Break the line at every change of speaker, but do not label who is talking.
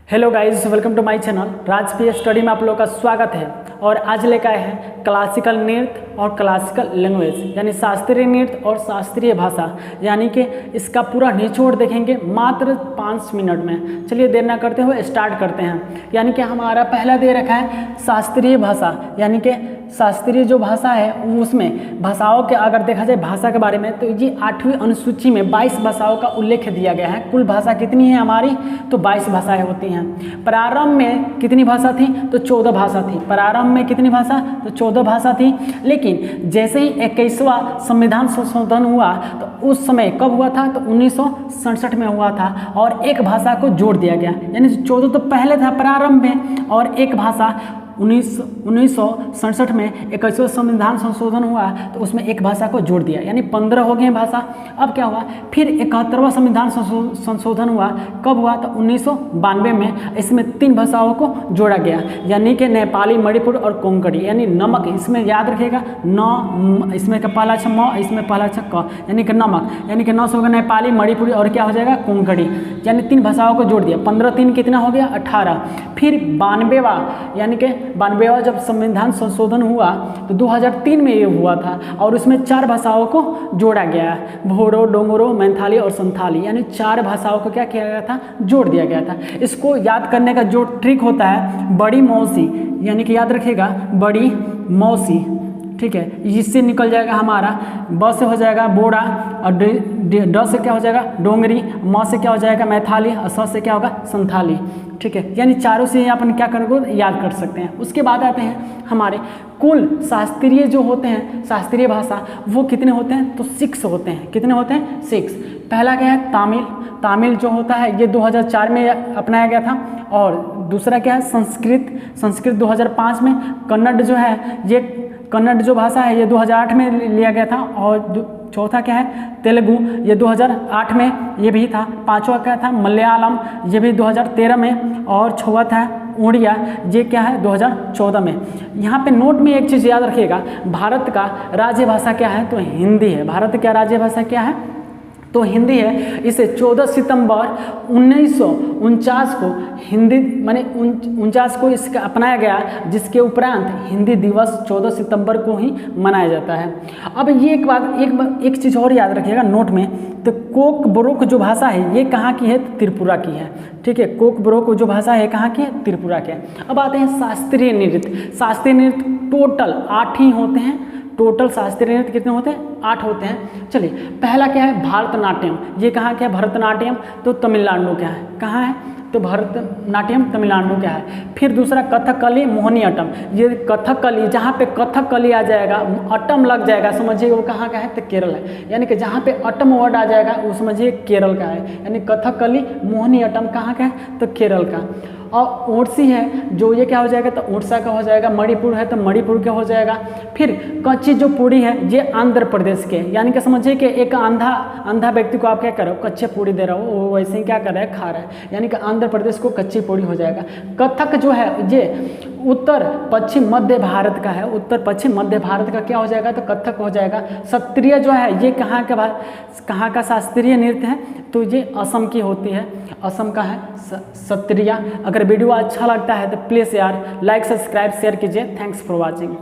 Hello guys, welcome to my channel राजपीय study में आप लोगों का स्वागत है। और आज लेकर आए हैं क्लासिकल नृत्य और क्लासिकल लैंग्वेज यानी शास्त्रीय नृत्य और शास्त्रीय भाषा, यानी कि इसका पूरा निचोड़ देखेंगे मात्र 5 मिनट में। चलिए देर ना करते हुए स्टार्ट करते हैं। यानी कि हमारा पहला दे रखा है शास्त्रीय भाषा, यानी कि शास्त्रीय जो भाषा है उसमें भाषाओं के अगर देखा जाए भाषा के बारे में तो ये 8वीं अनुसूची में 22 भाषाओं का उल्लेख दिया गया है। कुल भाषा कितनी है हमारी, तो 22 भाषाएं होती हैं। प्रारंभ में कितनी भाषा थी, तो 14 भाषा थी। प्रारंभ में कितनी भाषा, तो 14 भाषा थी। लेकिन जैसे ही 21वां संविधान संशोधन हुआ तो उस समय कब हुआ था, तो 1967 में हुआ था और एक भाषा को जोड़ दिया गया। यानी 14 तो पहले था प्रारंभ में और एक भाषा 1967 में 21वां संविधान संशोधन हुआ तो उसमें एक भाषा को जोड़ दिया, यानी 15 हो गए भाषा। अब क्या हुआ, फिर 71वां संविधान संशोधन हुआ, कब हुआ, तो 1992 में। इसमें 3 भाषाओं को जोड़ा गया, यानी कि नेपाली, मणिपुर और कोंकणी। यानी नमक, इसमें याद रखिएगा न, इसमें का पहला अक्षर म, इसमें पहला अक्षर क, यानी कि नमक, यानी कि 9 से होगा नेपाली, मणिपुरी और क्या हो जाएगा, कोंकणी। यानी 3 भाषाओं को जोड़ दिया। 15 3 कितना हो गया, 18। फिर 92वां, यानी कि 92वां जब संविधान संशोधन हुआ तो 2003 में ये हुआ था और उसमें 4 भाषाओं को जोड़ा गया है, बोडो, डोंगरो, मैथिली और संथाली। यानी 4 भाषाओं को क्या किया गया था, जोड़ दिया गया था। इसको याद करने का जो ट्रिक होता है, बड़ी मौसी, यानी कि याद रखिएगा बड़ी मौसी, ठीक है। इससे निकल जाएगा हमारा, ब से हो जाएगा बोड़ा और ड से क्या हो जाएगा डोंगरी, म से क्या हो जाएगा मैथिली और स से क्या होगा संथाली, ठीक है। यानी चारों से अपन क्या करोगे, याद कर सकते हैं। उसके बाद आते हैं हमारे कुल शास्त्रीय जो होते हैं शास्त्रीय भाषा, वो कितने होते हैं, तो 6 होते हैं। कितने होते हैं, 6। पहला क्या है, तामिल। तामिल जो होता है ये 2004 में अपनाया गया था। और दूसरा क्या है, संस्कृत। संस्कृत 2005 में। कन्नड़ जो है ये, कन्नड़ जो भाषा है ये 2008 में लिया गया था। और चौथा क्या है, तेलुगु, ये 2008 में ये भी था। 5वां क्या था, मलयालम, ये भी 2013 में। और 6वां था उड़िया, ये क्या है 2014 में। यहाँ पे नोट में एक चीज़ याद रखिएगा, भारत का राज्य भाषा क्या है, तो हिंदी है। भारत का राज्य भाषा क्या है, तो हिंदी है। इसे 14 सितंबर 1949 को हिंदी माने 49 को इसका अपनाया गया, जिसके उपरांत हिंदी दिवस 14 सितंबर को ही मनाया जाता है। अब ये एक बात, एक चीज़ और याद रखिएगा नोट में, तो कोक बोरोक जो भाषा है ये कहाँ की है, त्रिपुरा की है, ठीक है। कोक बोरोक जो भाषा है कहाँ की है, त्रिपुरा की है। अब आते हैं शास्त्रीय नृत्य। शास्त्रीय नृत्य टोटल 8 ही होते हैं। टोटल शास्त्रीय नृत्य कितने होते हैं, 8 होते हैं। चलिए पहला क्या है, भरतनाट्यम। ये कहाँ क्या है, भरतनाट्यम, तो तमिलनाडु क्या है, कहाँ है, तो भरतनाट्यम तमिलनाडु क्या है। फिर दूसरा कथकली, मोहिनीअट्टम। ये कथकली, जहाँ पे कथकली आ जाएगा, अट्टम लग जाएगा, समझिए वो कहाँ का है, तो केरल है। यानी कि जहाँ पे अट्टम वर्ड आ जाएगा वो समझिए केरल का है। यानी कथकली, मोहिनीअट्टम कहाँ का है, तो केरल का। और ओडिसी है जो ये क्या हो जाएगा, तो उड़ीसा का हो जाएगा। मणिपुर है तो मणिपुर का हो जाएगा। फिर कच्ची जो पूड़ी है ये आंध्र प्रदेश के, यानी कि समझिए कि एक अंधा व्यक्ति को आप क्या कर रहे हो, कच्चे पूड़ी दे रहे हो, वो वैसे ही क्या कर रहा है, खा रहा है। यानी कि आंध्र प्रदेश को कच्ची पूड़ी हो जाएगा। कथक जो है ये उत्तर पश्चिम मध्य भारत का है। उत्तर पश्चिम मध्य भारत का क्या हो जाएगा, तो कथक हो जाएगा। सत्रिय जो है ये कहाँ का शास्त्रीय नृत्य है, तो ये असम की होती है। असम का है सत्रिया। अगर वीडियो अच्छा लगता है तो प्लीज़ यार लाइक, सब्सक्राइब, शेयर कीजिए। Thanks for watching.